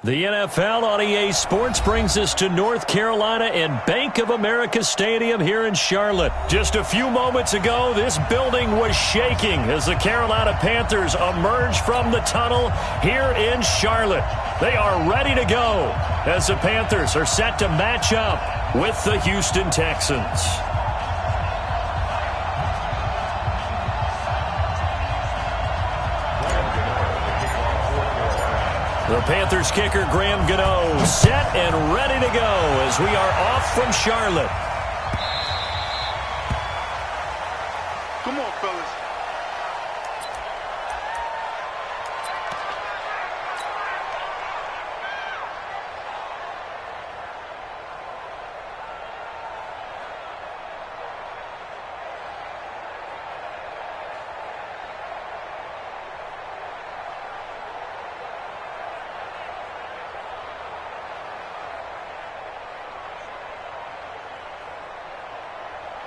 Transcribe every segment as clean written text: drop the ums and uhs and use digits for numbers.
The NFL on EA Sports brings us to North Carolina and Bank of America Stadium here in Charlotte. Just a few moments ago, this building was shaking as the Carolina Panthers emerged from the tunnel here in Charlotte. They are ready to go as the Panthers are set to match up with the Houston Texans. The Panthers kicker, Graham Gano, set and ready to go as we are off from Charlotte. Come on, fellas.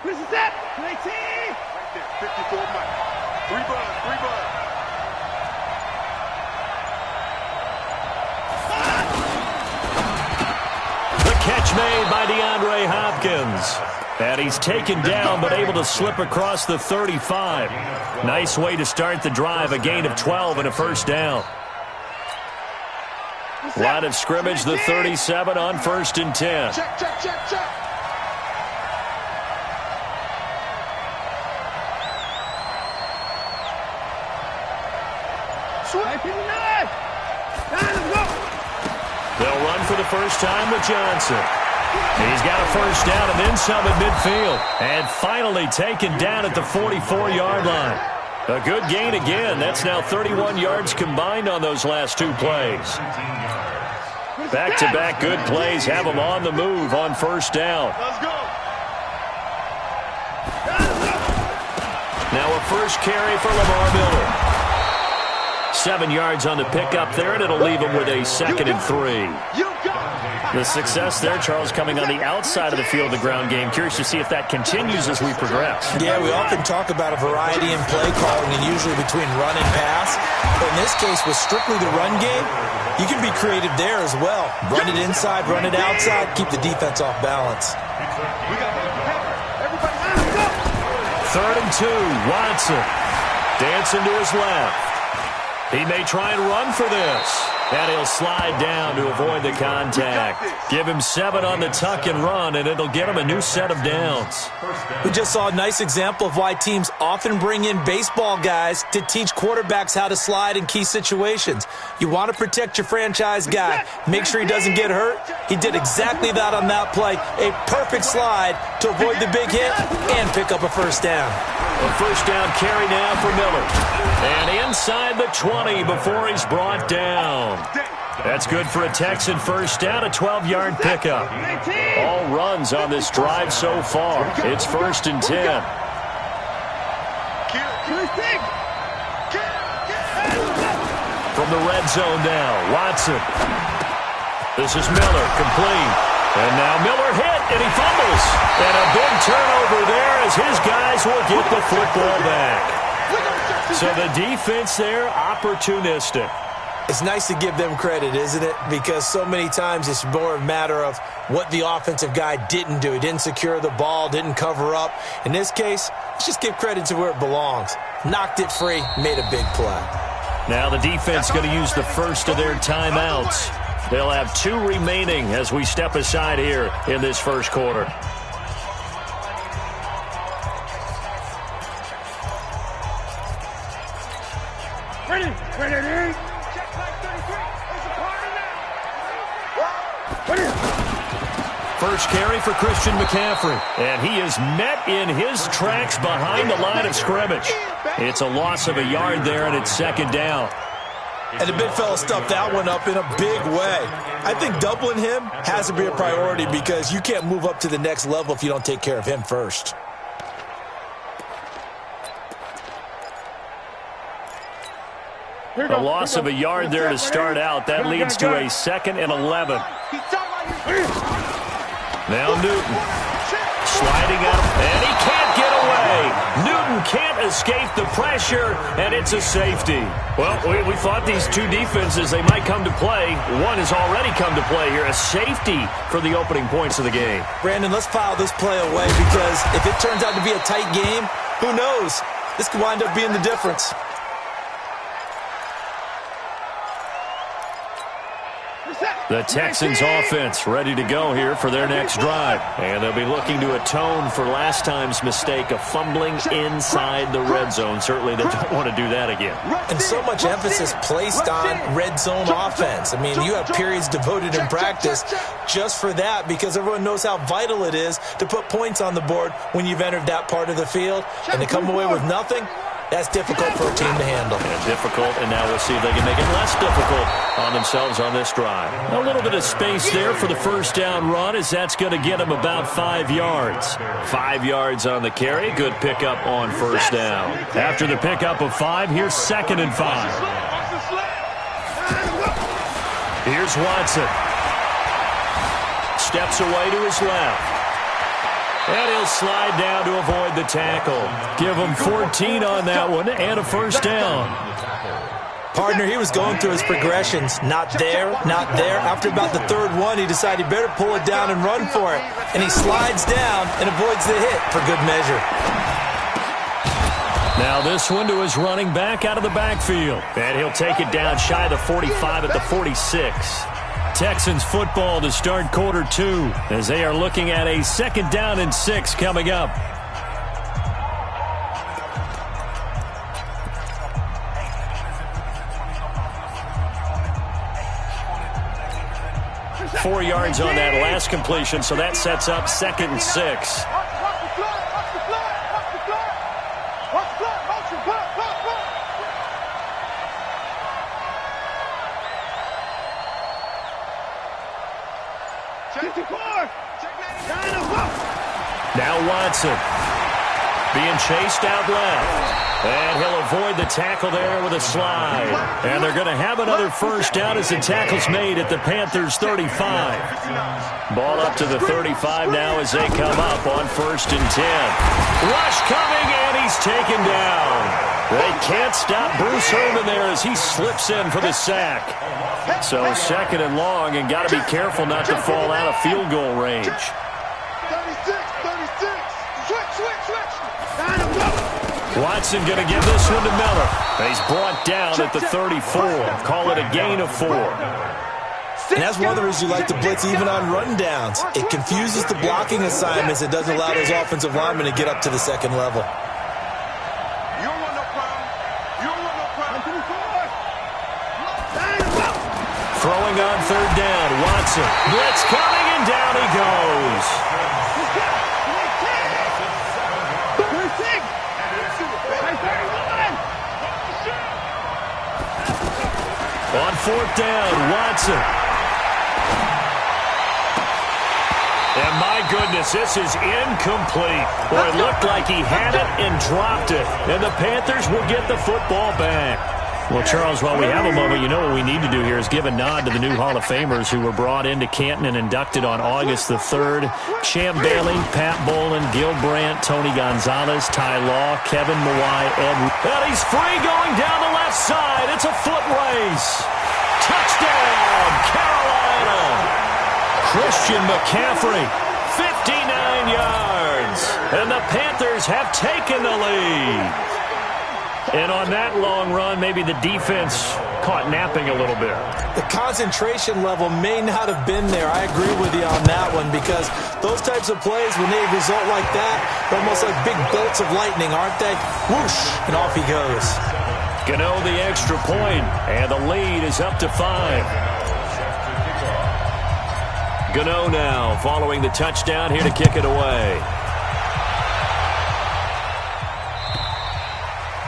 This is it! Play team! Right there, 54 Mike. Three bud. The catch made by DeAndre Hopkins. And he's taken down but able to slip across the 35. Nice way to start the drive, a gain of 12 and a first down. Line of scrimmage, the 37 on 1st and 10. Check. They'll run for the first time with Johnson. He's got a first down and then some at midfield. And finally taken down at the 44-yard line. A good gain again. That's now 31 yards combined on those last two plays. Back-to-back good plays have them on the move on first down. Let's go. Now a first carry for Lamar Miller. 7 yards on the pickup there, and it'll leave him with a 2nd and 3. The success there, Charles, coming on the outside of the field, the ground game. Curious to see if that continues as we progress. Yeah, we often talk about a variety in play calling and usually between run and pass. But in this case, with strictly the run game, you can be creative there as well. Run it inside, run it outside, keep the defense off balance. 3rd and 2, Watson dancing to his left. He may try and run for this. And he'll slide down to avoid the contact. Give him 7 on the tuck and run, and it'll get him a new set of downs. We just saw a nice example of why teams often bring in baseball guys to teach quarterbacks how to slide in key situations. You want to protect your franchise guy. Make sure he doesn't get hurt. He did exactly that on that play. A perfect slide to avoid the big hit and pick up a first down. A first down carry now for Miller. And inside the 20 before he's brought down. That's good for a Texan first down, a 12-yard pickup. All runs on this drive so far. It's 1st and 10. From the red zone now, Watson. This is Miller, complete. And now Miller hit, and he fumbles. And a big turnover there as his guys will get the football back. So the defense there, opportunistic. It's nice to give them credit, isn't it? Because so many times it's more a matter of what the offensive guy didn't do. He didn't secure the ball, didn't cover up. In this case, let's just give credit to where it belongs. Knocked it free, made a big play. Now the defense going to use the first of their timeouts. They'll have 2 remaining as we step aside here in this first quarter. First carry for Christian McCaffrey. And he is met in his tracks behind the line of scrimmage. It's a loss of a yard there, and it's 2nd down. And the big fella stuffed that one up in a big way. I think doubling him has to be a priority because you can't move up to the next level if you don't take care of him first. A loss of a yard there to start out. That leads to a 2nd and 11. Now Newton sliding up, and he can't get away. Newton can't escape the pressure, and it's a safety. Well, we thought these two defenses, they might come to play. One has already come to play here, a safety for the opening points of the game. Brandon, let's file this play away because if it turns out to be a tight game, who knows? This could wind up being the difference. The Texans offense ready to go here for their next drive. And they'll be looking to atone for last time's mistake of fumbling inside the red zone. Certainly they don't want to do that again. And so much emphasis placed on red zone offense. I mean, you have periods devoted in practice just for that because everyone knows how vital it is to put points on the board when you've entered that part of the field. And to come away with nothing, that's difficult for a team to handle. And difficult, and now we'll see if they can make it less difficult on themselves on this drive. A little bit of space there for the first down run as that's going to get them about 5 yards. 5 yards on the carry. Good pickup on first down. After the pickup of 5, here's 2nd and 5. Here's Watson. Steps away to his left. And he'll slide down to avoid the tackle. Give him 14 on that one and a first down. Partner, he was going through his progressions. Not there, not there. After about the third one, he decided he better pull it down and run for it. And he slides down and avoids the hit for good measure. Now this one to his running back out of the backfield. And he'll take it down shy of the 45 at the 46. Texans football to start quarter 2 as they are looking at a 2nd down and 6 coming up. Four yards on that last completion, so that sets up 2nd and 6. Now Watson being chased out left. And he'll avoid the tackle there with a slide. And they're going to have another first down as the tackle's made at the Panthers' 35. Ball up to the 35 now as they come up on 1st and 10. Rush coming, and he's taken down. They can't stop Bruce Herman there as he slips in for the sack. So 2nd and long, and got to be careful not to fall out of field goal range. 36. Watson going to give this one to Miller. He's brought down at the 34. Call it a gain of 4. And that's one of the reasons you like to blitz even on rundowns. It confuses the blocking assignments. It doesn't allow those offensive linemen to get up to the 2nd level. You don't want no problem. You don't want no problem. Throwing on 3rd down. Watson. Blitz coming, and down he goes. On 4th down, Watson. And my goodness, this is incomplete. Boy, it looked like he had it and dropped it. And the Panthers will get the football back. Well, Charles, while we have a moment, you know what we need to do here is give a nod to the new Hall of Famers who were brought into Canton and inducted on August the 3rd. Champ Bailey, Pat Bolin, Gil Brandt, Tony Gonzalez, Ty Law, Kevin Mawai, Ed. And he's free going down the left side. It's a foot race. Touchdown, Carolina. Christian McCaffrey, 59 yards. And the Panthers have taken the lead. And on that long run, maybe the defense caught napping a little bit. The concentration level may not have been there. I agree with you on that one because those types of plays, when they result like that, they're almost like big bolts of lightning, aren't they? Whoosh, and off he goes. Gano the extra point, and the lead is up to 5. Gano now following the touchdown here to kick it away.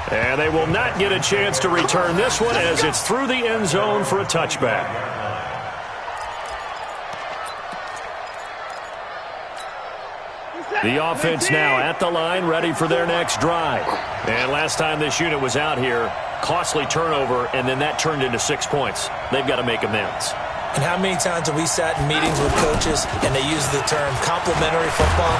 And they will not get a chance to return this one as it's through the end zone for a touchback. The offense now at the line, ready for their next drive. And last time this unit was out here, costly turnover, and then that turned into 6 points. They've got to make amends. And how many times have we sat in meetings with coaches and they use the term complementary football?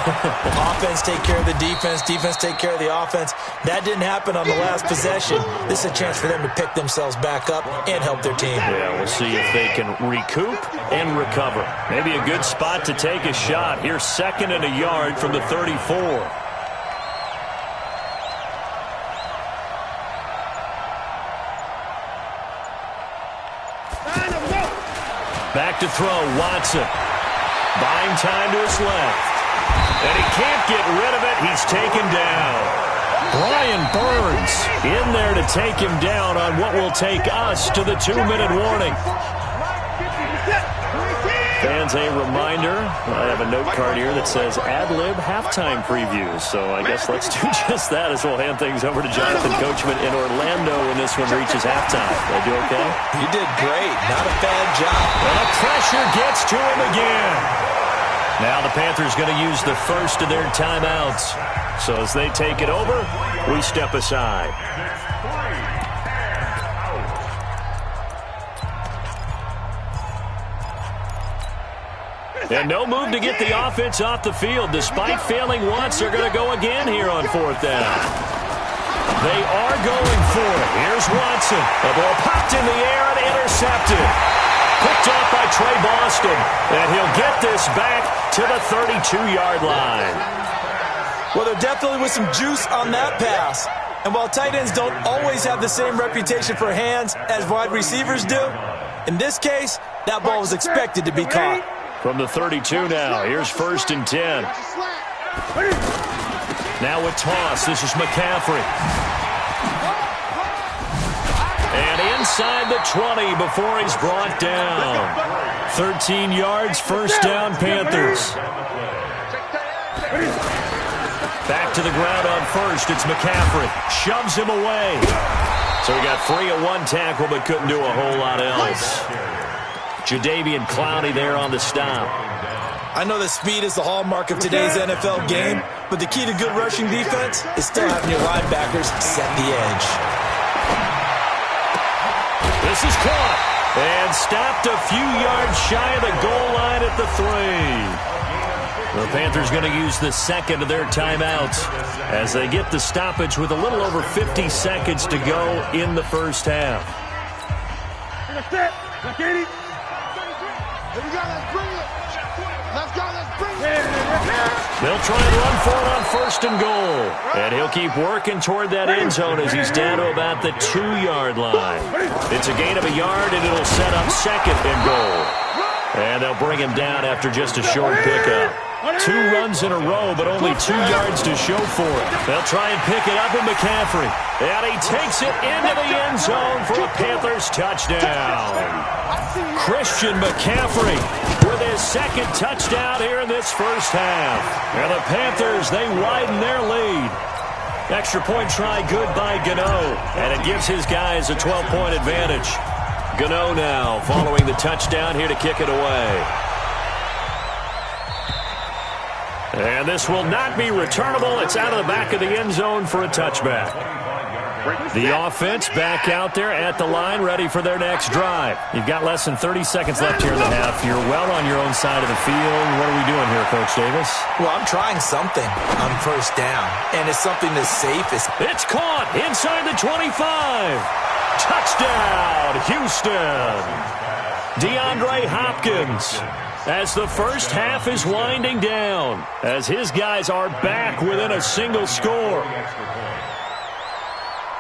Offense take care of the defense, defense take care of the offense. That didn't happen on the last possession. This is a chance for them to pick themselves back up and help their team. Yeah, we'll see if they can recoup and recover. Maybe a good spot to take a shot. Here's 2nd and a yard from the 34. Back to throw, Watson. Buying time to his left. And he can't get rid of it. He's taken down. Brian Burns in there to take him down on what will take us to the 2-minute warning. Fans, a reminder. I have a note card here that says ad-lib halftime previews. So I guess let's do just that as we'll hand things over to Jonathan Coachman in Orlando when this one reaches halftime. Did I do okay? You did great. Not a bad job. And the pressure gets to him again. Now the Panthers going to use the first of their timeouts. So as they take it over, we step aside. And no move to get the offense off the field. Despite failing once, they're going to go again here on 4th down. They are going for it. Here's Watson. The ball popped in the air and intercepted. Picked off by Trey Boston. And he'll get this back to the 32-yard line. Well, there definitely was some juice on that pass. And while tight ends don't always have the same reputation for hands as wide receivers do, in this case, that ball was expected to be caught. From the 32 now, here's 1st and 10. Now with toss, this is McCaffrey. And inside the 20 before he's brought down. 13 yards, 1st down, Panthers. Back to the ground on 1st, it's McCaffrey. Shoves him away. So he got free of one tackle but couldn't do a whole lot else. Jadeveon Clowney there on the stop. I know that speed is the hallmark of today's NFL game, but the key to good rushing defense is still having your linebackers set the edge. This is caught and stopped a few yards shy of the goal line at the 3. The Panthers going to use the 2nd of their timeouts as they get the stoppage with a little over 50 seconds to go in the first half. They'll try and run for it on 1st and goal. And he'll keep working toward that end zone as he's down to about the 2-yard line. It's a gain of a yard, and it'll set up 2nd and goal. And they'll bring him down after just a short pickup. 2 runs in a row, but only 2 yards to show for it. They'll try and pick it up with McCaffrey. And he takes it into the end zone for a Panthers touchdown. Christian McCaffrey with his 2nd touchdown here in this first half. And the Panthers, they widen their lead. Extra point try good by Gano. And it gives his guys a 12-point advantage. Gano now following the touchdown here to kick it away. And this will not be returnable. It's out of the back of the end zone for a touchback. The offense back out there at the line, ready for their next drive. You've got less than 30 seconds left here in the half. You're well on your own side of the field. What are we doing here, Coach Davis? Well, I'm trying something on 1st down, and it's something that's safe. It's caught inside the 25. Touchdown, Houston. DeAndre Hopkins. As the first half is winding down, as his guys are back within a single score.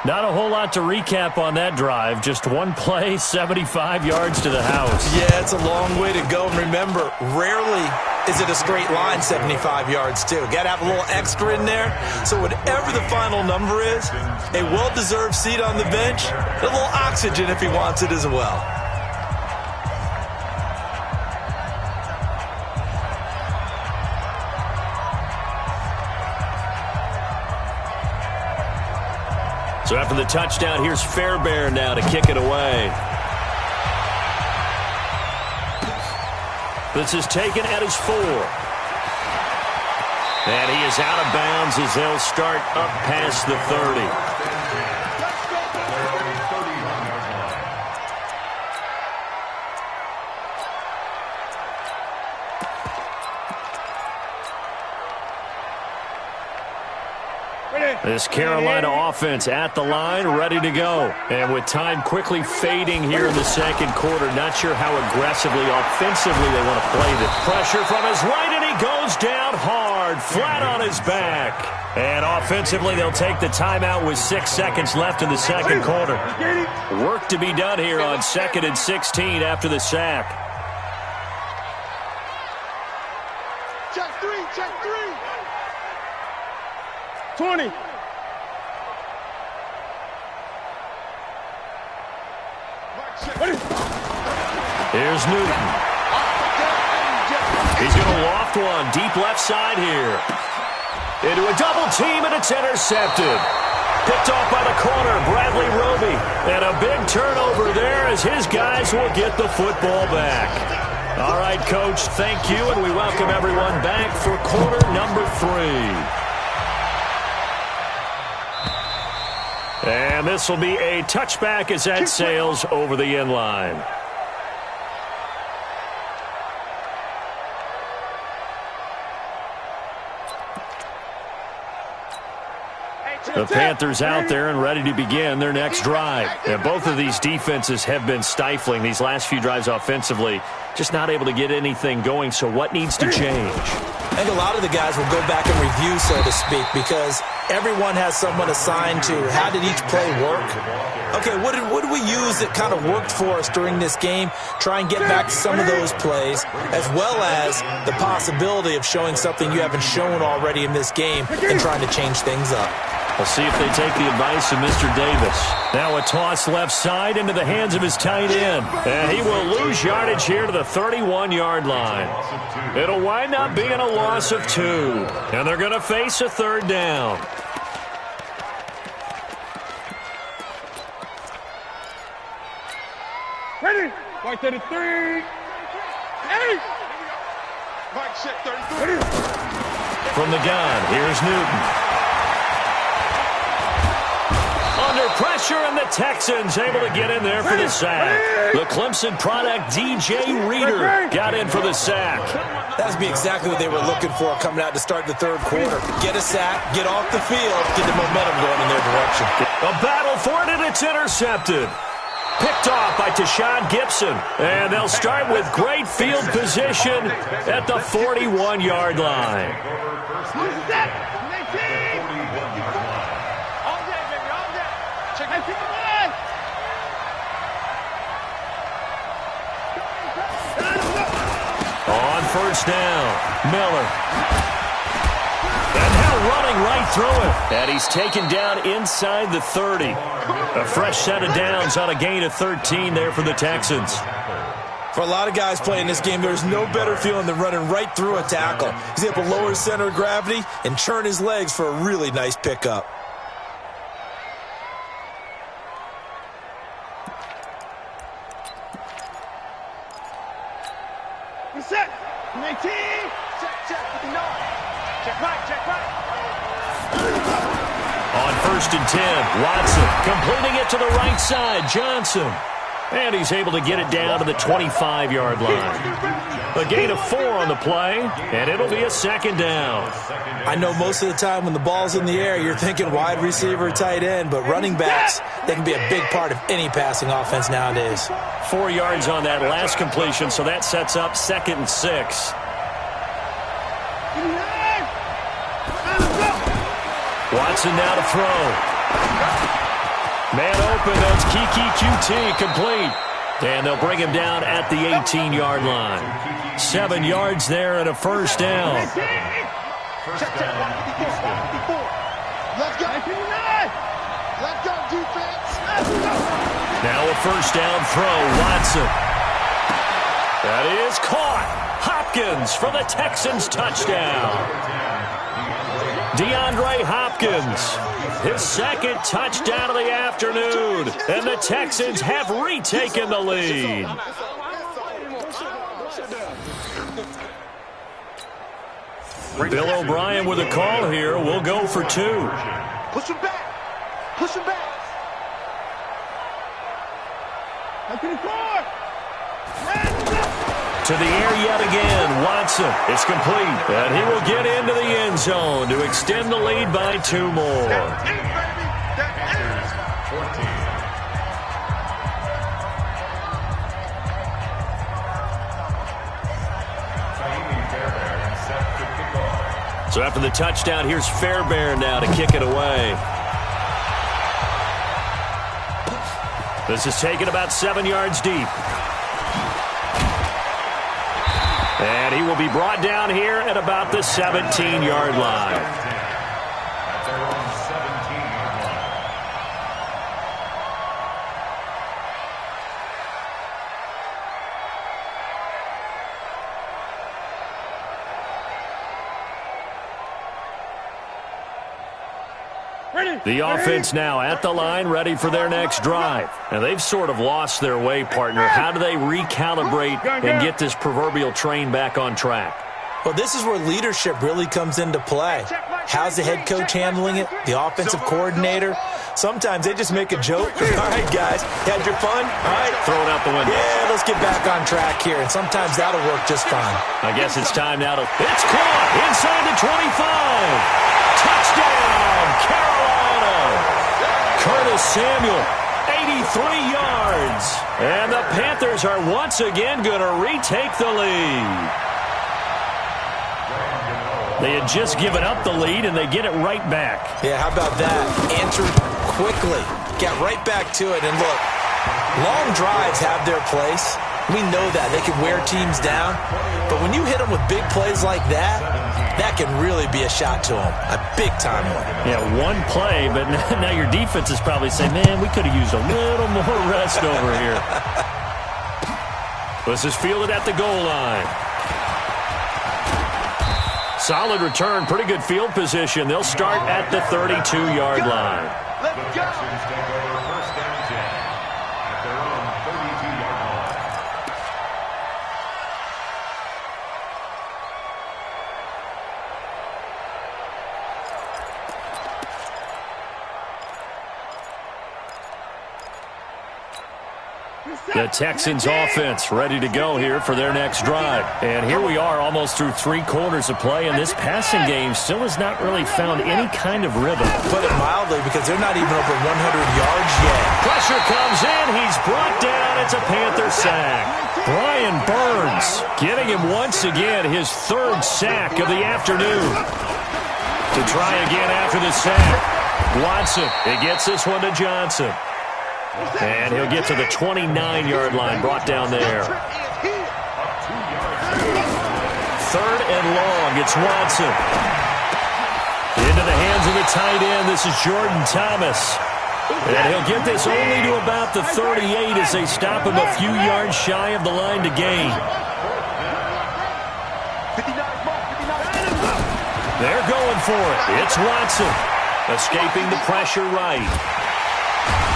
Not a whole lot to recap on that drive. Just one play, 75 yards to the house. Yeah, it's a long way to go. And remember, rarely is it a straight line 75 yards, too. Got to have a little extra in there. So whatever the final number is, a well-deserved seat on the bench, a little oxygen if he wants it as well. So after the touchdown, here's Fairbairn now to kick it away. This is taken at his 4. And he is out of bounds as they'll start up past the 30. This Carolina offense at the line, ready to go. And with time quickly fading here in the second quarter, not sure how aggressively, offensively they want to play this. Pressure from his right, and he goes down hard, flat on his back. And offensively, they'll take the timeout with 6 seconds left in the second quarter. Work to be done here on 2nd and 16 after the sack. Check three, check three. 20. Here's Newton. He's going to loft one deep left side here. Into a double team, and it's intercepted. Picked off by the corner, Bradley Roby. And a big turnover there as his guys will get the football back. All right, Coach, thank you, and we welcome everyone back for quarter number 3. And this will be a touchback as that sails over the end line. The Panthers out there and ready to begin their next drive. And both of these defenses have been stifling these last few drives offensively. Just not able to get anything going, so what needs to change? I think a lot of the guys will go back and review, so to speak, because everyone has someone assigned to how did each play work. Okay, what did we use that kind of worked for us during this game? Try and get back to some of those plays, as well as the possibility of showing something you haven't shown already in this game and trying to change things up. We'll see if they take the advice of Mr. Davis. Now a toss left side into the hands of his tight end. And he will lose yardage here to the 31-yard line. It'll wind up being a loss of 2. And they're going to face a 3rd down. Ready? White 33. Hey! Mike check 33. From the gun, here's Newton. Under pressure, and the Texans able to get in there for the sack. The Clemson product, DJ Reader, got in for the sack. That would be exactly what they were looking for coming out to start the 3rd quarter. Get a sack, get off the field, get the momentum going in their direction. A battle for it, and it's intercepted. Picked off by Tashawn Gibson. And they'll start with great field position at the 41-yard line. On 1st down, Miller. And now running right through it. And he's taken down inside the 30. A fresh set of downs on a gain of 13 there for the Texans. For a lot of guys playing this game, there's no better feeling than running right through a tackle. He's able to lower his center of gravity and churn his legs for a really nice pickup. Set. 19. Check 59. Check right. On 1st and 10, Watson completing it to the right side. Johnson. And he's able to get it down to the 25-yard line. A gain of 4 on the play, and it'll be a 2nd down. I know most of the time when the ball's in the air, you're thinking wide receiver, tight end, but running backs, they can be a big part of any passing offense nowadays. 4 yards on that last completion, so that sets up 2nd and 6. Watson now to throw. Man open, that's Kiki QT complete. And they'll bring him down at the 18-yard line. 7 yards there and a 1st down. Let's go, defense. Now a 1st down throw, Watson. That is caught. Hopkins for the Texans touchdown. DeAndre Hopkins, his 2nd touchdown of the afternoon, and the Texans have retaken the lead. Bill O'Brien with a call here. We'll go for 2. Push him back. Push him back. to the air yet again. Watson, it's complete. And he will get into the end zone to extend the lead by 2 more. So after the touchdown, here's Fairbairn now to kick it away. This is taken about 7 yards deep. And he will be brought down here at about the 17-yard line. The offense now at the line, ready for their next drive. And they've sort of lost their way, partner. How do they recalibrate and get this proverbial train back on track? Well, this is where leadership really comes into play. How's the head coach handling it? The offensive coordinator? Sometimes they just make a joke. All right, guys, had your fun? All right. Throw it out the window. Yeah, let's get back on track here. And sometimes that'll work just fine. I guess it's time now to... It's caught inside the 25. Touchdown, Carolina. Curtis Samuel, 83 yards. And the Panthers are once again going to retake the lead. They had just given up the lead, and they get it right back. Yeah, how about that? Answered quickly. Got right back to it. And look, long drives have their place. We know that. They can wear teams down. But when you hit them with big plays like that, that can really be a shot to them. A big-time one. Yeah, one play, but now your defense is probably saying, man, we could have used a little more rest over here. This is fielded at the goal line. Solid return, pretty good field position. They'll start at the 32-yard line. Let's go. Take over first down 10 at their own 32-yard line. The Texans offense ready to go here for their next drive. And here we are almost through 3 quarters of play, and this passing game still has not really found any kind of rhythm. Put it mildly, because they're not even over 100 yards yet. Pressure comes in. He's brought down. It's a Panther sack. Brian Burns getting him once again his 3rd sack of the afternoon. To try again after the sack. Watson, he gets this one to Johnson. And he'll get to the 29-yard line, brought down there. 3rd and long, it's Watson. Into the hands of the tight end, this is Jordan Thomas. And he'll get this only to about the 38 as they stop him a few yards shy of the line to gain. They're going for it. It's Watson, escaping the pressure right.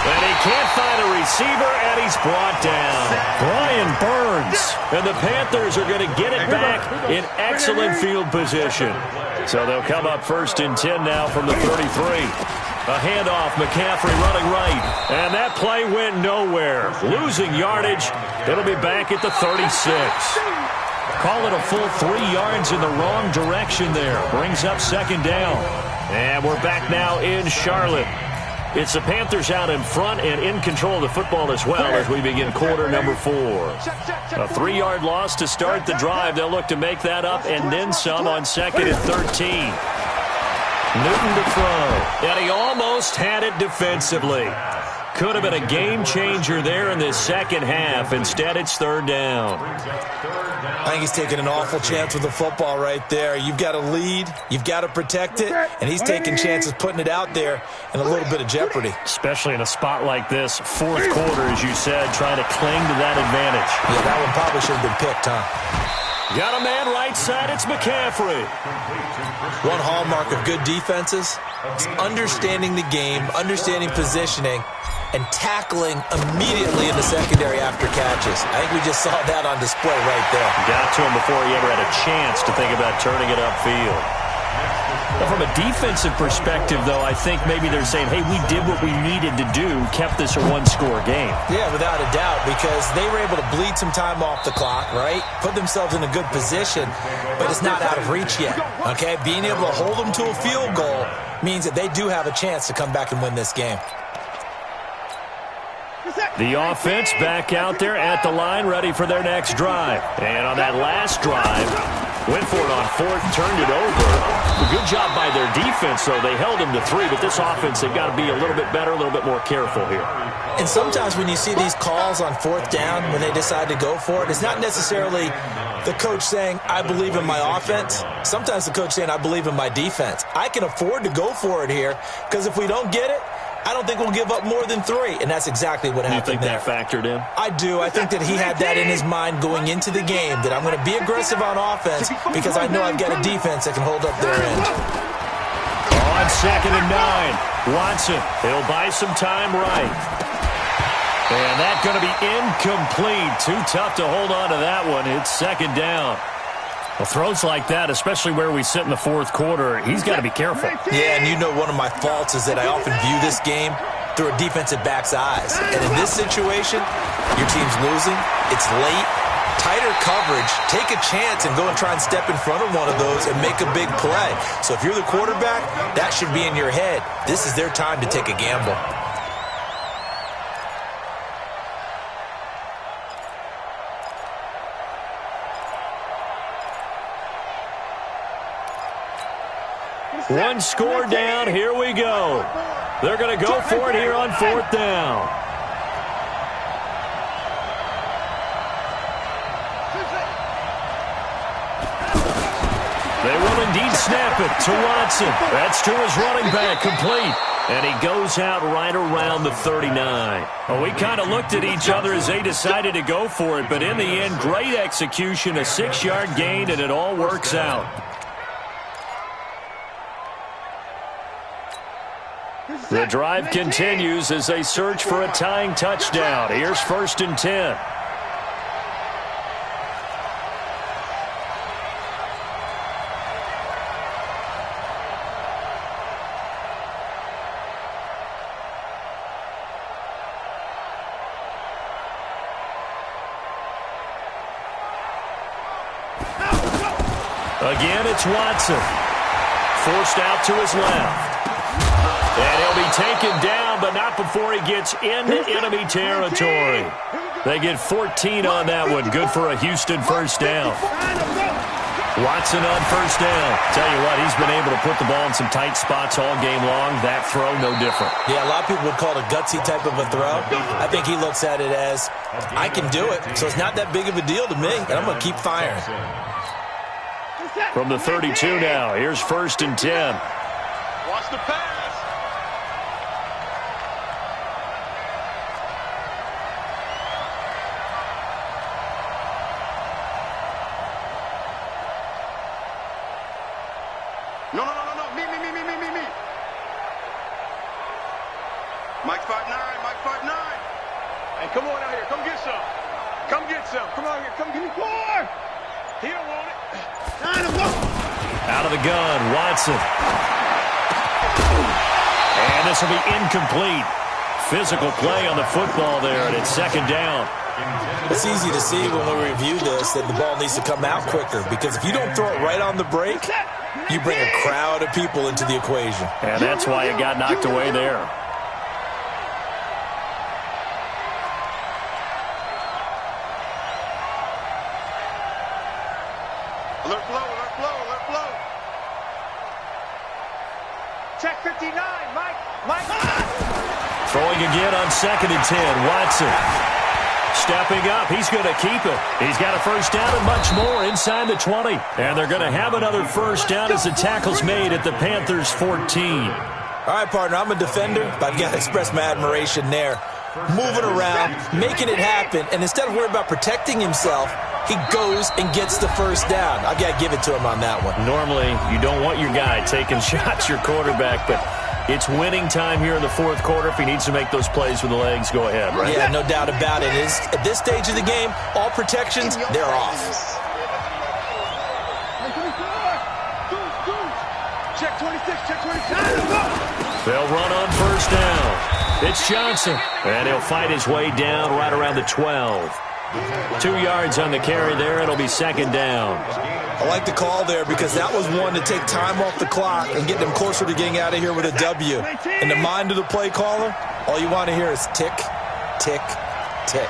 And he can't find a receiver, and he's brought down. Brian Burns. And the Panthers are going to get it back in excellent field position. So they'll come up 1st and 10 now from the 33. A handoff, McCaffrey running right. And that play went nowhere. Losing yardage. It'll be back at the 36. Call it a full 3 yards in the wrong direction there. Brings up 2nd down. And we're back now in Charlotte. It's the Panthers out in front and in control of the football as well as we begin quarter number 4. A 3-yard loss to start the drive. They'll look to make that up and then some on 2nd and 13. Newton to throw. And he almost had it defensively. Could have been a game changer there in this second half. Instead, it's 3rd down. I think he's taking an awful chance with the football right there. You've got to lead. You've got to protect it. And he's taking chances putting it out there in a little bit of jeopardy. Especially in a spot like this, 4th quarter, as you said, trying to cling to that advantage. Yeah, that one probably should have been picked, huh? Got a man right side. It's McCaffrey. One hallmark of good defenses is understanding the game, understanding positioning, and tackling immediately in the secondary after catches. I think we just saw that on display right there. Got to him before he ever had a chance to think about turning it upfield. Well, from a defensive perspective, though, I think maybe they're saying, hey, we did what we needed to do, kept this a one-score game. Yeah, without a doubt, because they were able to bleed some time off the clock, right? Put themselves in a good position, but it's not out of reach yet, okay? Being able to hold them to a field goal means that they do have a chance to come back and win this game. The offense back out there at the line, ready for their next drive. And on that last drive, went for it on fourth, turned it over. Good job by their defense, though. They held them to 3, but this offense, they've got to be a little bit better, a little bit more careful here. And sometimes when you see these calls on fourth down, when they decide to go for it, it's not necessarily the coach saying, I believe in my offense. Sometimes the coach saying, I believe in my defense. I can afford to go for it here, because if we don't get it, I don't think we'll give up more than 3, and that's exactly what happened there. You think that factored in? I do. I think that he had that in his mind going into the game, that I'm going to be aggressive on offense because I know I've got a defense that can hold up their end. On 2nd and 9, Watson. He'll buy some time right. And that's going to be incomplete. Too tough to hold on to that one. It's 2nd down. Well, throws like that, especially where we sit in the fourth quarter, he's got to be careful. Yeah, and you know one of my faults is that I often view this game through a defensive back's eyes. And in this situation, your team's losing, it's late, tighter coverage, take a chance and go and try and step in front of one of those and make a big play. So if you're the quarterback, that should be in your head. This is their time to take a gamble. One score down, here we go. They're going to go for it here on 4th down. They will indeed snap it to Watson. That's to his running back, complete. And he goes out right around the 39. Well, we kind of looked at each other as they decided to go for it, but in the end, great execution, a 6-yard gain, and it all works out. The drive continues as they search for a tying touchdown. Here's 1st and 10. Again, it's Watson. Forced out to his left. And he'll be taken down, but not before he gets into enemy territory. They get 14 on that one. Good for a Houston 1st down. Watson on 1st down. Tell you what, he's been able to put the ball in some tight spots all game long. That throw, no different. Yeah, a lot of people would call it a gutsy type of a throw. I think he looks at it as, I can do it, so it's not that big of a deal to me, and I'm going to keep firing. From the 32 now, here's 1st and 10. Watch the pass. No. Me. Mike 5'9", Mike 5'9". Hey, come on out here. Come get some. Come get some. Come on here. Come give me 4. He don't want it. Out of the gun, Watson. And this will be incomplete. Physical play on the football there, and it's 2nd down. It's easy to see when we review this that the ball needs to come out quicker, because if you don't throw it right on the break, you bring a crowd of people into the equation. And that's why it got knocked away there. Alert flow. Check 59, Mike. Throwing again on 2nd and 10, Watson. Stepping up, he's going to keep it. He's got a 1st down and much more inside the 20. And they're going to have another 1st down as the tackle's made at the Panthers' 14. All right, partner, I'm a defender, but I've got to express my admiration there. Moving around, making it happen, and instead of worrying about protecting himself, he goes and gets the 1st down. I've got to give it to him on that one. Normally, you don't want your guy taking shots, your quarterback, but it's winning time here in the 4th quarter. If he needs to make those plays with the legs, go ahead, right? Yeah, no doubt about it. At this stage of the game, all protections, they're off. Check Check 26, check 26. They'll run on first down. It's Johnson, and he'll fight his way down right around the 12. 2 yards on the carry there. It'll be second down. I like the call there because that was one to take time off the clock and get them closer to getting out of here with a W. In the mind of the play caller, all you want to hear is tick, tick, tick.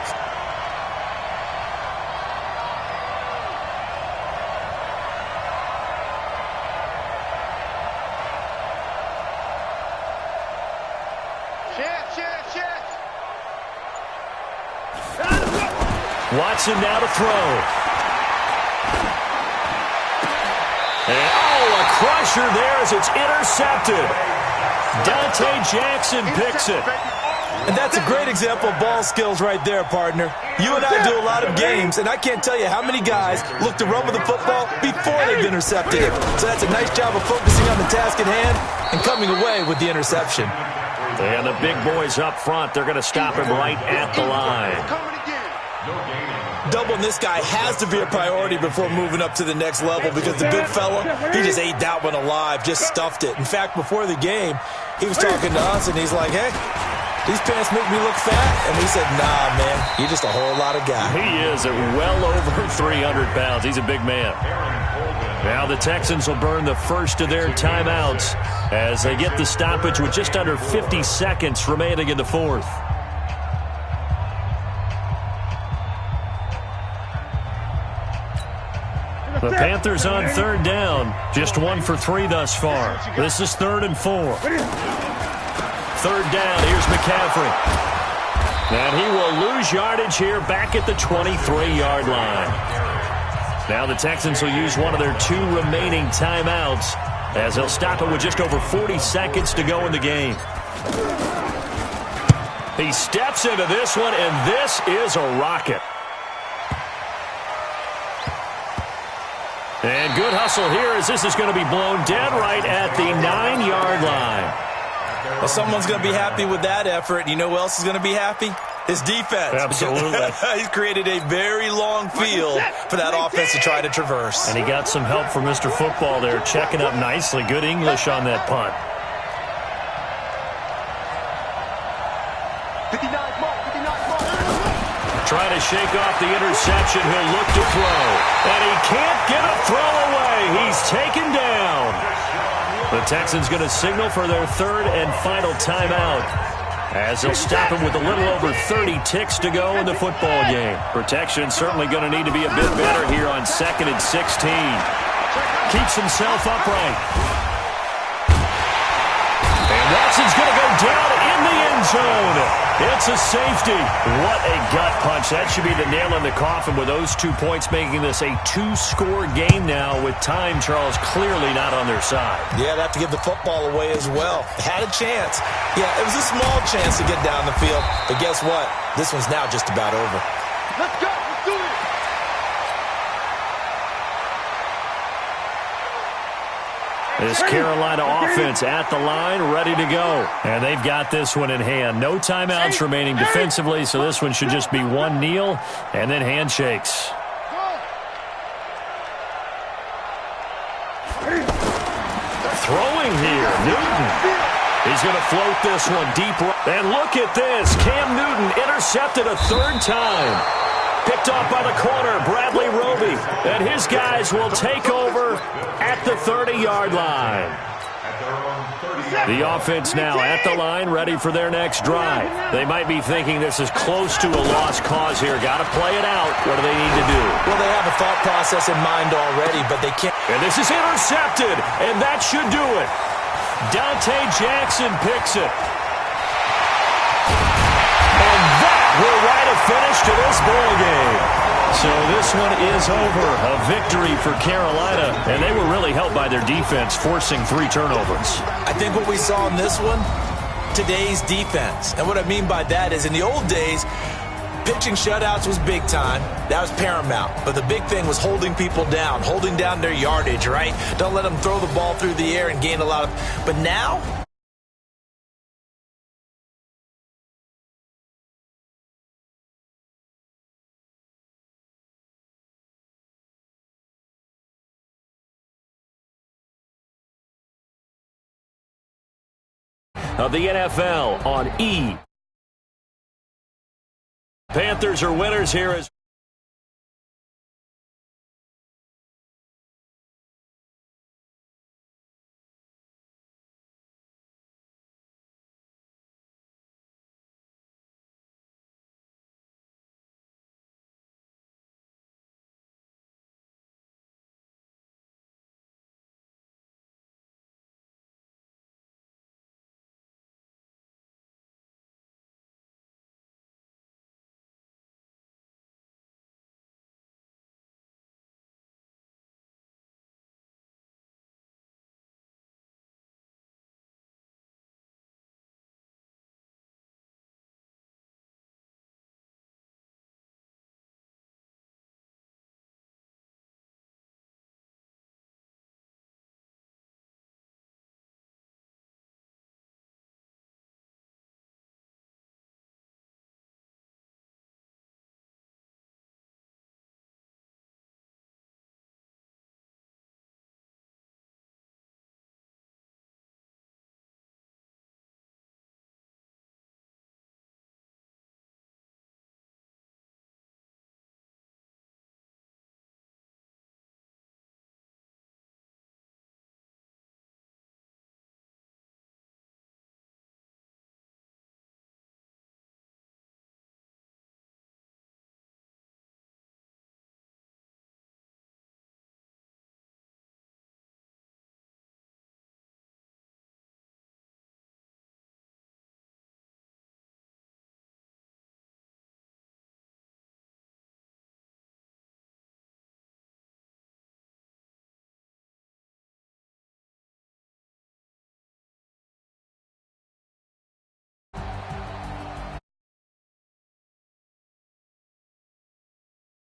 Watson now to throw. And, a crusher there as it's intercepted. Dante Jackson picks it. And that's a great example of ball skills right there, partner. You and I do a lot of games, and I can't tell you how many guys look to run with the football before they've intercepted it. So that's a nice job of focusing on the task at hand and coming away with the interception. And the big boys up front, they're going to stop him right at the line. Doubling this guy has to be a priority before moving up to the next level because the big fella, he just ate that one alive, just stuffed it. In fact, before the game, he was talking to us, and he's like, hey, these pants make me look fat. And we said, nah, man, you're just a whole lot of guy. He is at well over 300 pounds. He's a big man. Now the Texans will burn the first of their timeouts as they get the stoppage with just under 50 seconds remaining in the fourth. The Panthers on third down. Just 1 for 3 thus far. This is 3rd and 4. Third down. Here's McCaffrey. And he will lose yardage here back at the 23-yard line. Now the Texans will use one of their 2 remaining timeouts as they'll stop it with just over 40 seconds to go in the game. He steps into this one, and this is a rocket. And good hustle here as this is going to be blown dead right at the 9-yard line. Well, someone's going to be happy with that effort. You know who else is going to be happy? His defense. Absolutely. He's created a very long field for that offense to try to traverse. And he got some help from Mr. Football there, checking up nicely. Good English on that punt. 59 mark. Trying to shake off the interception. He'll look to throw. And he can't get a throw away. He's taken down. The Texans going to signal for their 3rd and final timeout as they'll stop him with a little over 30 ticks to go in the football game. Protection certainly going to need to be a bit better here on 2nd and 16. Keeps himself upright. And Watson's going to go down in the end zone. It's a safety. What a gut punch. That should be the nail in the coffin with those 2 points, making this a 2-score game now with time, Charles, clearly not on their side. Yeah, they have to give the football away as well. Had a chance. Yeah, it was a small chance to get down the field. But guess what? This one's now just about over. Let's go. Let's do it. This Carolina offense at the line, ready to go. And they've got this one in hand. No timeouts remaining defensively, so this one should just be one kneel and then handshakes. Throwing here, Newton. He's going to float this one deep. And look at this. Cam Newton intercepted a 3rd time. Picked off by the corner, Bradley Roby. And his guys will take over at the 30-yard line. The offense now at the line, ready for their next drive. They might be thinking this is close to a lost cause here. Got to play it out. What do they need to do? Well, they have a thought process in mind already, but they can't. And this is intercepted, and that should do it. Dante Jackson picks it. And that will write a finish to this ball game. So this one is over. A victory for Carolina, and they were really helped by their defense, forcing 3 turnovers. I think what we saw in this one, today's defense. And what I mean by that is in the old days, pitching shutouts was big time. That was paramount. But the big thing was holding people down, holding down their yardage, right? Don't let them throw the ball through the air and gain a lot of... But now... of the NFL on E. Panthers are winners here as